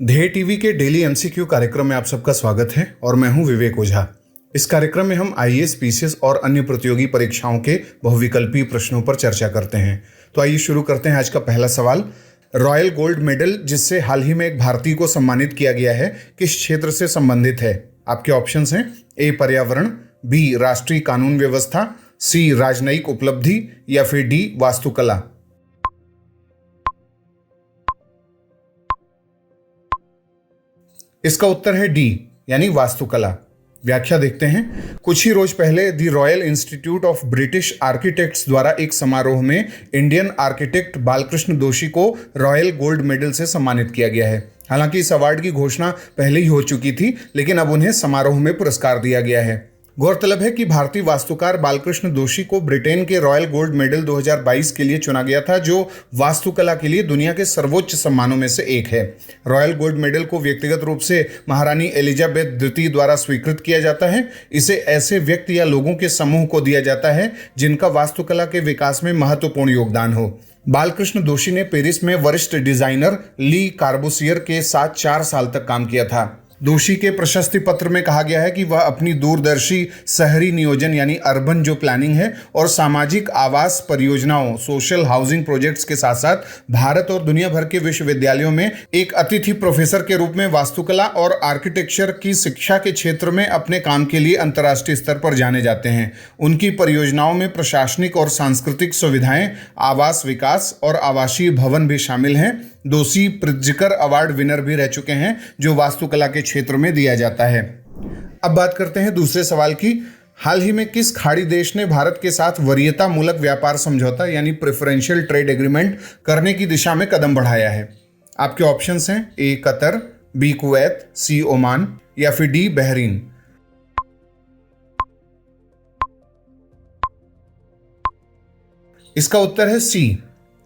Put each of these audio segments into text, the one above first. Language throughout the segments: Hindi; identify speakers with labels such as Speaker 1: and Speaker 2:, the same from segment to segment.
Speaker 1: ध्येय टीवी के डेली एमसीक्यू कार्यक्रम में आप सबका स्वागत है और मैं हूं विवेक ओझा। इस कार्यक्रम में हम आईएएस, पीसीएस और अन्य प्रतियोगी परीक्षाओं के बहुविकल्पीय प्रश्नों पर चर्चा करते हैं। तो आइए शुरू करते हैं आज का पहला सवाल। रॉयल गोल्ड मेडल जिससे हाल ही में एक भारतीय को सम्मानित किया गया है, किस क्षेत्र से संबंधित है? आपके ऑप्शंस हैं ए पर्यावरण, बी राष्ट्रीय कानून व्यवस्था, सी राजनयिक उपलब्धि या फिर डी वास्तुकला। इसका उत्तर है डी यानी वास्तुकला। व्याख्या देखते हैं। कुछ ही रोज पहले the royal institute of British architects द्वारा एक समारोह में इंडियन आर्किटेक्ट बालकृष्ण दोषी को रॉयल गोल्ड मेडल से सम्मानित किया गया है। हालांकि इस अवार्ड की घोषणा पहले ही हो चुकी थी, लेकिन अब उन्हें समारोह में पुरस्कार दिया गया है। गौरतलब है कि भारतीय वास्तुकार बालकृष्ण दोषी को ब्रिटेन के रॉयल गोल्ड मेडल 2022 के लिए चुना गया था, जो वास्तुकला के लिए दुनिया के सर्वोच्च सम्मानों में से एक है। रॉयल गोल्ड मेडल को व्यक्तिगत रूप से महारानी एलिजाबेथ द्वितीय द्वारा स्वीकृत किया जाता है। इसे ऐसे व्यक्ति या लोगों के समूह को दिया जाता है जिनका वास्तुकला के विकास में महत्वपूर्ण योगदान हो। बालकृष्ण दोषी ने पेरिस में वरिष्ठ डिजाइनर ली कार्बूसियर के साथ 4 साल तक काम किया था। दोषी के प्रशस्ति पत्र में कहा गया है कि वह अपनी दूरदर्शी शहरी नियोजन यानी अर्बन जो प्लानिंग है और सामाजिक आवास परियोजनाओं सोशल हाउसिंग प्रोजेक्ट्स के साथ साथ भारत और दुनिया भर के विश्वविद्यालयों में एक अतिथि प्रोफेसर के रूप में वास्तुकला और आर्किटेक्चर की शिक्षा के क्षेत्र में अपने काम के लिए अंतर्राष्ट्रीय स्तर पर जाने जाते हैं। उनकी परियोजनाओं में प्रशासनिक और सांस्कृतिक सुविधाएं, आवास विकास और आवासीय भवन भी शामिल हैं। दोषी प्रित्जकर अवार्ड विनर भी रह चुके हैं, जो वास्तुकला के क्षेत्र में दिया जाता है। अब बात करते हैं दूसरे सवाल की। हाल ही में किस खाड़ी देश ने भारत के साथ वरीयता मूलक व्यापार समझौता यानी प्रेफरेंशियल ट्रेड एग्रीमेंट करने की दिशा में कदम बढ़ाया है? आपके ऑप्शंस हैं ए कतर, बी कुवैत, सी ओमान या फिर डी बहरीन। इसका उत्तर है सी।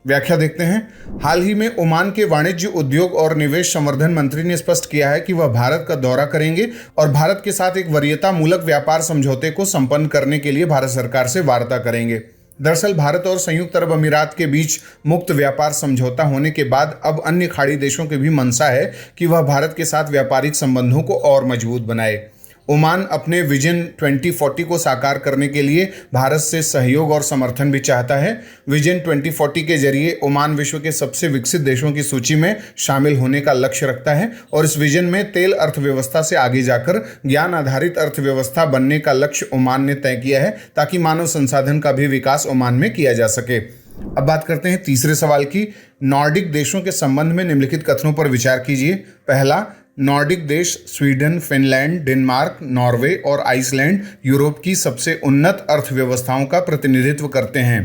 Speaker 1: व्याख्या देखते हैं। हाल ही में ओमान के वाणिज्य, उद्योग और निवेश संवर्धन मंत्री ने स्पष्ट किया है कि वह भारत का दौरा करेंगे और भारत के साथ एक वरीयता मूलक व्यापार समझौते को संपन्न करने के लिए भारत सरकार से वार्ता करेंगे। दरअसल भारत और संयुक्त अरब अमीरात के बीच मुक्त व्यापार समझौता होने के बाद अब अन्य खाड़ी देशों की भी मंशा है कि वह भारत के साथ व्यापारिक संबंधों को और मजबूत बनाए। ओमान अपने विजन 2040 को साकार करने के लिए भारत से सहयोग और समर्थन भी चाहता है। विजन 2040 के जरिए ओमान विश्व के सबसे विकसित देशों की सूची में शामिल होने का लक्ष्य रखता है और इस विजन में तेल अर्थव्यवस्था से आगे जाकर ज्ञान आधारित अर्थव्यवस्था बनने का लक्ष्य ओमान ने तय किया है, ताकि मानव संसाधन का भी विकास ओमान में किया जा सके। अब बात करते हैं तीसरे सवाल की। नॉर्डिक देशों के संबंध में निम्नलिखित कथनों पर विचार कीजिए। पहला, नॉर्डिक देश स्वीडन, फिनलैंड, डेनमार्क, नॉर्वे और आइसलैंड यूरोप की सबसे उन्नत अर्थव्यवस्थाओं का प्रतिनिधित्व करते हैं।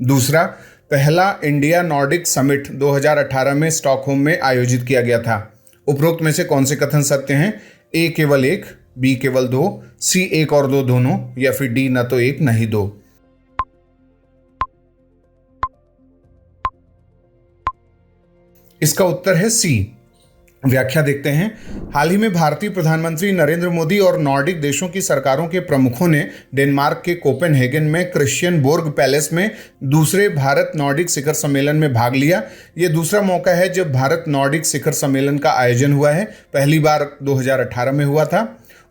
Speaker 1: दूसरा, पहला इंडिया नॉर्डिक समिट 2018 में स्टॉकहोम में आयोजित किया गया था। उपरोक्त में से कौन से कथन सत्य हैं? ए केवल एक, बी केवल दो, सी एक और दो दोनों या फिर डी न तो एक न ही दो। इसका उत्तर है सी। व्याख्या देखते हैं। हाल ही में भारतीय प्रधानमंत्री नरेंद्र मोदी और नॉर्डिक देशों की सरकारों के प्रमुखों ने डेनमार्क के कोपेनहेगन में क्रिश्चियनबोर्ग पैलेस में दूसरे भारत नॉर्डिक शिखर सम्मेलन में भाग लिया। ये दूसरा मौका है जब भारत नॉर्डिक शिखर सम्मेलन का आयोजन हुआ है। पहली बार 2018 में हुआ था।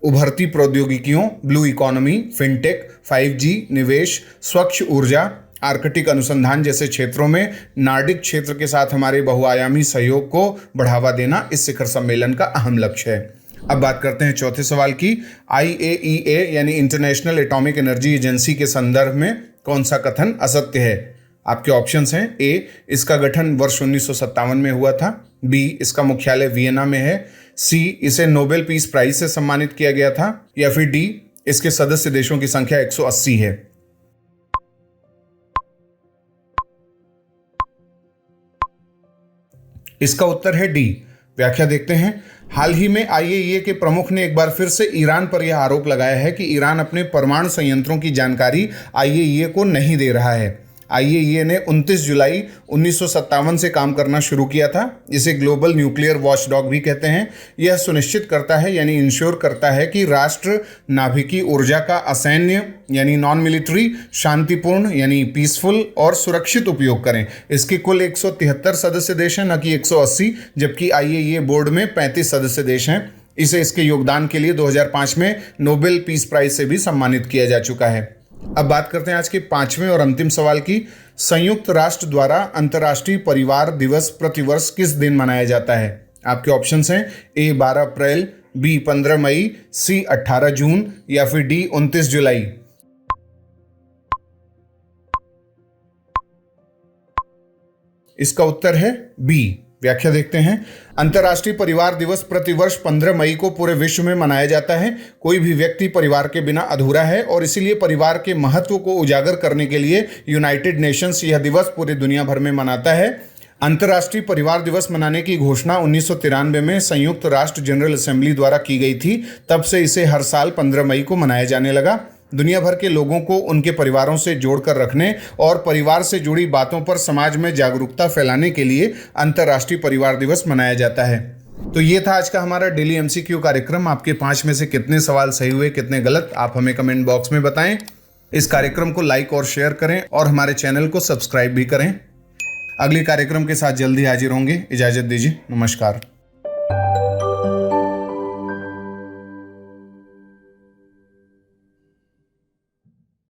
Speaker 1: उभरती प्रौद्योगिकियों, ब्लू इकोनॉमी, फिनटेक, 5G, निवेश, स्वच्छ ऊर्जा, आर्कटिक अनुसंधान जैसे क्षेत्रों में नॉर्डिक क्षेत्र के साथ हमारे बहुआयामी सहयोग को बढ़ावा देना इस शिखर सम्मेलन का अहम लक्ष्य है। अब बात करते हैं चौथे सवाल की। IAEA यानी इंटरनेशनल एटॉमिक एनर्जी एजेंसी के संदर्भ में कौन सा कथन असत्य है? आपके ऑप्शंस हैं ए, इसका गठन वर्ष 1957 में हुआ था, बी, इसका मुख्यालय वियना में है, सी, इसे नोबेल पीस प्राइज से सम्मानित किया गया था या फिर डी, इसके सदस्य देशों की संख्या 180 है। इसका उत्तर है डी। व्याख्या देखते हैं। हाल ही में IAEA के प्रमुख ने एक बार फिर से ईरान पर यह आरोप लगाया है कि ईरान अपने परमाणु संयंत्रों की जानकारी IAEA को नहीं दे रहा है। IAEA ने 29 जुलाई 1957 से काम करना शुरू किया था। इसे ग्लोबल न्यूक्लियर वॉचडॉग भी कहते हैं। यह सुनिश्चित करता है यानी इंश्योर करता है कि राष्ट्र नाभिकीय ऊर्जा का असैन्य यानी नॉन मिलिट्री, शांतिपूर्ण यानी पीसफुल और सुरक्षित उपयोग करें। इसके कुल 173 सदस्य देश हैं, न कि 180, जबकि IAEA बोर्ड में 35 सदस्य देश हैं। इसे इसके योगदान के लिए 2005 में नोबेल पीस प्राइज से भी सम्मानित किया जा चुका है। अब बात करते हैं आज के 5वें और अंतिम सवाल की। संयुक्त राष्ट्र द्वारा अंतर्राष्ट्रीय परिवार दिवस प्रतिवर्ष किस दिन मनाया जाता है? आपके ऑप्शंस हैं A 12 April, B 15 May, C 18 जून या फिर D 29 जुलाई। इसका उत्तर है B। व्याख्या देखते हैं। अंतर्राष्ट्रीय परिवार दिवस प्रतिवर्ष 15 मई को पूरे विश्व में मनाया जाता है। कोई भी व्यक्ति परिवार के बिना अधूरा है और इसीलिए परिवार के महत्व को उजागर करने के लिए यूनाइटेड नेशंस यह दिवस पूरी दुनिया भर में मनाता है। अंतर्राष्ट्रीय परिवार दिवस मनाने की घोषणा 1993 में संयुक्त राष्ट्र जनरल असेंबली द्वारा की गई थी। तब से इसे हर साल 15 मई को मनाया जाने लगा। दुनिया भर के लोगों को उनके परिवारों से जोड़कर रखने और परिवार से जुड़ी बातों पर समाज में जागरूकता फैलाने के लिए अंतर्राष्ट्रीय परिवार दिवस मनाया जाता है। तो ये था आज का हमारा डेली MCQ कार्यक्रम। आपके 5 में से कितने सवाल सही हुए, कितने गलत, आप हमें कमेंट बॉक्स में बताएं। इस कार्यक्रम को लाइक और शेयर करें और हमारे चैनल को सब्सक्राइब भी करें। अगले कार्यक्रम के साथ जल्दी हाजिर होंगे। इजाजत दीजिए, नमस्कार।